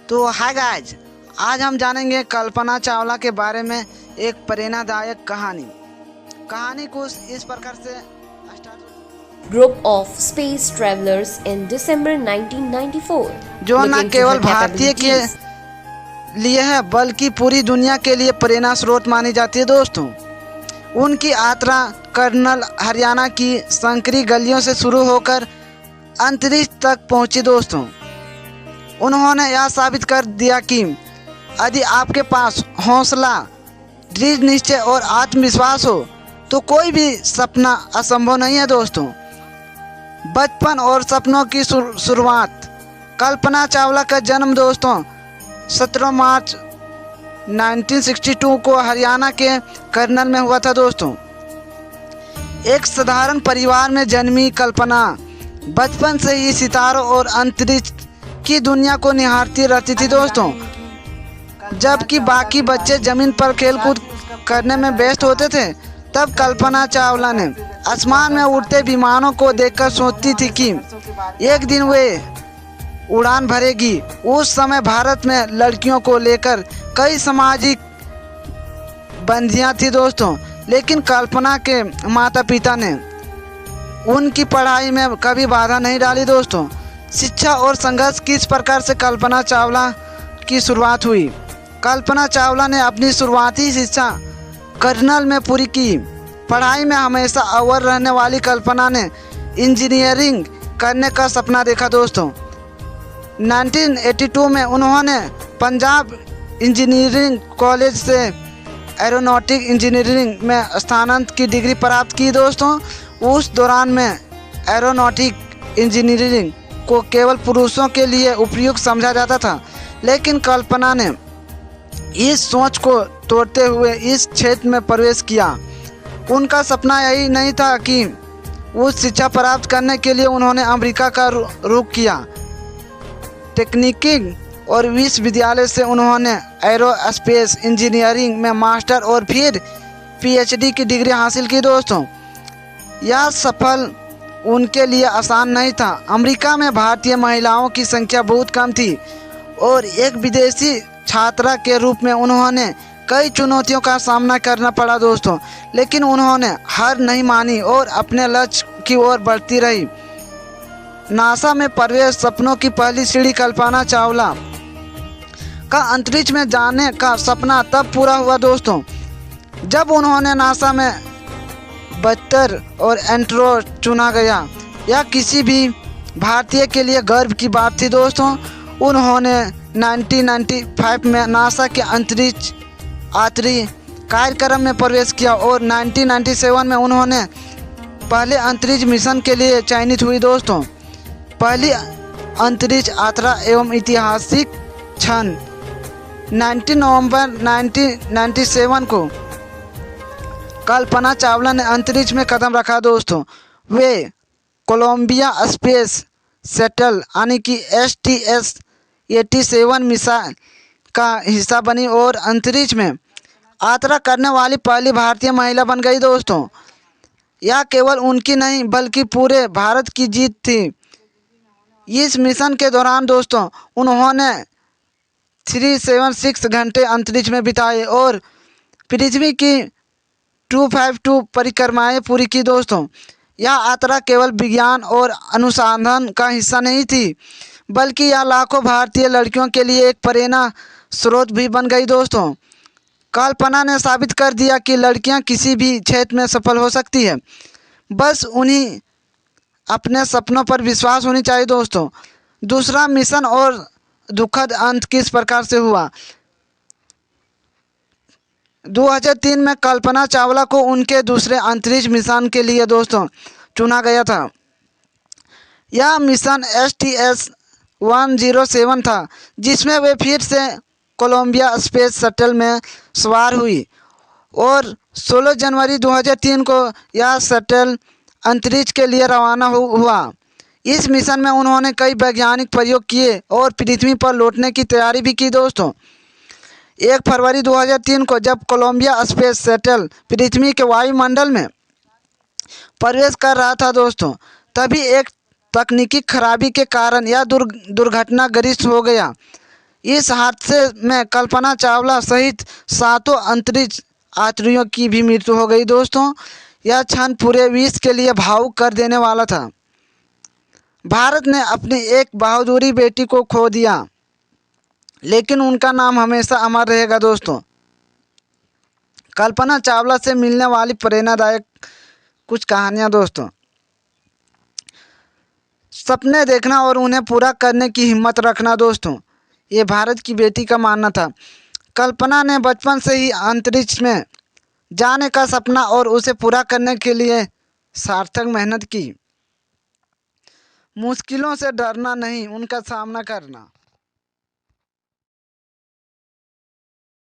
तो hi guys, आज हम जानेंगे कल्पना चावला के बारे में एक प्रेरणादायक कहानी कुछ इस प्रकार से start. Group of space travelers in December 1994 जो न looking to केवल her भारतीय के capabilities. लिए है बल्कि पूरी दुनिया के लिए प्रेरणा स्रोत मानी जाती है दोस्तों। उनकी यात्रा कर्नल हरियाणा की संकरी गलियों से शुरू होकर अंतरिक्ष तक पहुंची दोस्तों। उन्होंने यह साबित कर दिया कि यदि आपके पास हौसला, दृढ़ निश्चय और आत्मविश्वास हो तो कोई भी सपना असंभव नहीं है दोस्तों। बचपन और सपनों की शुरुआत। कल्पना चावला का जन्म दोस्तों 17 मार्च 1962 को हरियाणा के कर्नल में हुआ था दोस्तों। एक साधारण परिवार में जन्मी कल्पना बचपन से ही सितारों और अंतरिक्ष की दुनिया को निहारती रहती थी दोस्तों। जबकि बाकी बच्चे जमीन पर खेलकूद करने में व्यस्त होते थे, तब कल्पना चावला ने आसमान में उड़ते विमानों को देखकर सोचती थी कि एक दिन वे उड़ान भरेगी। उस समय भारत में लड़कियों को लेकर कई सामाजिक बंदियां थी दोस्तों, लेकिन कल्पना के माता पिता ने उनकी पढ़ाई में कभी बाधा नहीं डाली दोस्तों। शिक्षा और संघर्ष किस प्रकार से कल्पना चावला की शुरुआत हुई। कल्पना चावला ने अपनी शुरुआती शिक्षा कर्नल में पूरी की। पढ़ाई में हमेशा अव्वल रहने वाली कल्पना ने इंजीनियरिंग करने का सपना देखा दोस्तों। 1982 में उन्होंने पंजाब इंजीनियरिंग कॉलेज से एरोनॉटिक इंजीनियरिंग में स्नातक की डिग्री प्राप्त की दोस्तों। उस दौरान में एरोनॉटिक इंजीनियरिंग को केवल पुरुषों के लिए उपयुक्त समझा जाता था, लेकिन कल्पना ने इस सोच को तोड़ते हुए इस क्षेत्र में प्रवेश किया। उनका सपना यही नहीं था कि उच्च शिक्षा प्राप्त करने के लिए उन्होंने अमेरिका का रुख किया। तकनीकी और विश्वविद्यालय से उन्होंने एरोस्पेस इंजीनियरिंग में मास्टर और फिर पीएचडी की डिग्री हासिल की दोस्तों। यह सफल उनके लिए आसान नहीं था। अमेरिका में भारतीय महिलाओं की संख्या बहुत कम थी और एक विदेशी छात्रा के रूप में उन्होंने कई चुनौतियों का सामना करना पड़ा दोस्तों, लेकिन उन्होंने हार नहीं मानी और अपने लक्ष्य की ओर बढ़ती रही। नासा में प्रवेश सपनों की पहली सीढ़ी। कल्पना चावला का अंतरिक्ष में जाने का सपना तब पूरा हुआ दोस्तों जब उन्होंने नासा में 72 और एंट्रो चुना गया। यह किसी भी भारतीय के लिए गर्व की बात थी दोस्तों। उन्होंने 1995 में नासा के अंतरिक्ष यात्री कार्यक्रम में प्रवेश किया और 1997 में उन्होंने पहले अंतरिक्ष मिशन के लिए चयनित हुई दोस्तों। पहली अंतरिक्ष यात्रा एवं ऐतिहासिक क्षण। 19 नवंबर 1997 को कल्पना चावला ने अंतरिक्ष में कदम रखा दोस्तों। वे कोलंबिया स्पेस शटल यानी कि STS-87 मिसाइल का हिस्सा बनी और अंतरिक्ष में यात्रा करने वाली पहली भारतीय महिला बन गई दोस्तों। यह केवल उनकी नहीं बल्कि पूरे भारत की जीत थी। इस मिशन के दौरान दोस्तों उन्होंने 376 घंटे अंतरिक्ष में बिताए और पृथ्वी की 252 परिक्रमाएं पूरी की दोस्तों। यह यात्रा केवल विज्ञान और अनुसंधान का हिस्सा नहीं थी, बल्कि यह लाखों भारतीय लड़कियों के लिए एक प्रेरणा स्रोत भी बन गई दोस्तों। कल्पना ने साबित कर दिया कि लड़कियां किसी भी क्षेत्र में सफल हो सकती है, बस उन्हें अपने सपनों पर विश्वास होनी चाहिए दोस्तों। दूसरा मिशन और दुखद अंत किस प्रकार से हुआ। 2003 में कल्पना चावला को उनके दूसरे अंतरिक्ष मिशन के लिए दोस्तों चुना गया था। यह मिशन STS-107 था, जिसमें वे फिर से कोलंबिया स्पेस शटल में सवार हुई और 16 जनवरी 2003 को यह शटल अंतरिक्ष के लिए रवाना हुआ। इस मिशन में उन्होंने कई वैज्ञानिक प्रयोग किए और पृथ्वी पर लौटने की तैयारी भी की दोस्तों। 1 फरवरी 2003 को जब कोलंबिया स्पेस शटल पृथ्वी के वायुमंडल में प्रवेश कर रहा था दोस्तों, तभी एक तकनीकी खराबी के कारण यह दुर्घटनाग्रस्त हो गया। इस हादसे में कल्पना चावला सहित 7 अंतरिक्ष यात्रियों की भी मृत्यु हो गई दोस्तों। यह क्षण पूरे विश्व के लिए भावुक कर देने वाला था। भारत ने अपनी एक बहादुरी बेटी को खो दिया, लेकिन उनका नाम हमेशा अमर रहेगा दोस्तों। कल्पना चावला से मिलने वाली प्रेरणादायक कुछ कहानियाँ दोस्तों। सपने देखना और उन्हें पूरा करने की हिम्मत रखना दोस्तों, ये भारत की बेटी का मानना था। कल्पना ने बचपन से ही अंतरिक्ष में जाने का सपना और उसे पूरा करने के लिए सार्थक मेहनत की। मुश्किलों से डरना नहीं, उनका सामना करना।